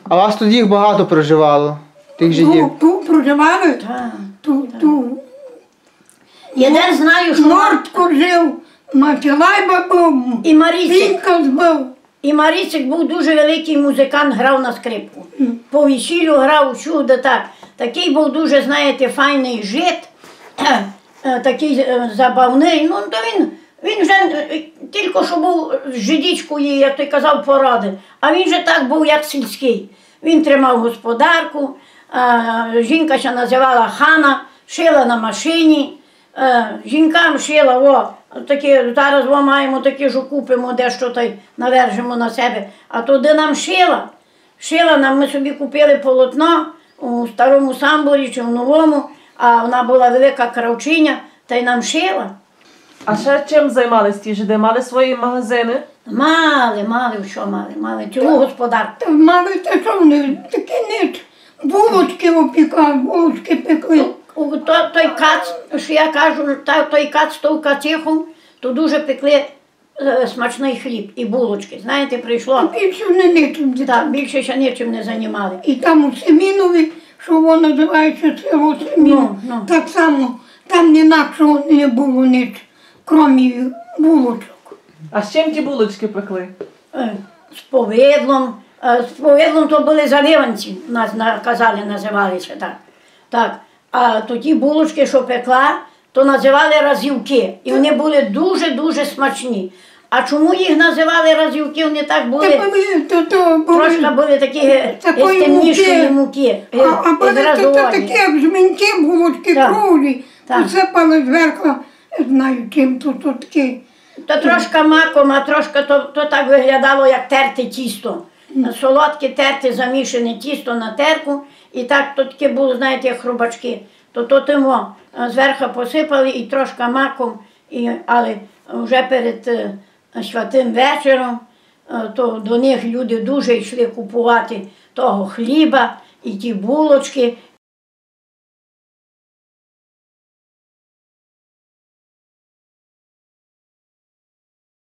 А вас тут їх багато проживало, тих жидів? Тут проживали? Тут. Я знаю, що Мортко жив, Матілайба був, і Марійчик. Вінкас був. І Марійчик був дуже великий музикант, грав на скрипку. По весіллю грав усюди так. Такий був дуже, знаєте, файний жид, такий забавний. Ну, то він вже тільки що був з жидічкою, як той казав, поради. А він же так був, як сільський. Він тримав господарку, жінка ще називала Хана, шила на машині. Жінкам шила, такі, зараз маємо такі ж купимо, дещо та й навержимо на себе. А туди нам шила. Шила нам, ми собі купили полотно у старому Самборі чи в новому, а вона була велика кравчиня, та й нам шила. А ще чим займались ті жиди? Мали свої магазини? Мали цілу господарку. Мали те, що вони такі ніч. Булочки опікали, булочки пекли. Той кац, що я кажу, той кац, ту кациху, то дуже пекли смачний хліб і булочки. Знаєте, прийшло. Більше вони нічим. Так, більше ще нічим не займали. І там у Семінові, що воно називається село Семінов, так само, там інакшого не було ніч, крім булочок. А з чим ті булочки пекли? З повидлом. З повидлом то були заливанці, нас казали, називалися так. Так. А тоді булочки, що пекла, то називали разівки. І вони були дуже-дуже смачні. А чому їх називали разівки? Вони так були, трошки були такі темнішої муки. А були такі, як жменьки, булочки круглі, посипали зверху, знаю чим то таке. То трошки маком, а трошки то так виглядало, як терте тісто. Солодке терте, замішане тісто на терку. І так то таке було, знаєте, як хрубачки. То тимо зверху посипали і трошки маком, але вже перед святим вечором то до них люди дуже йшли купувати того хліба і ті булочки,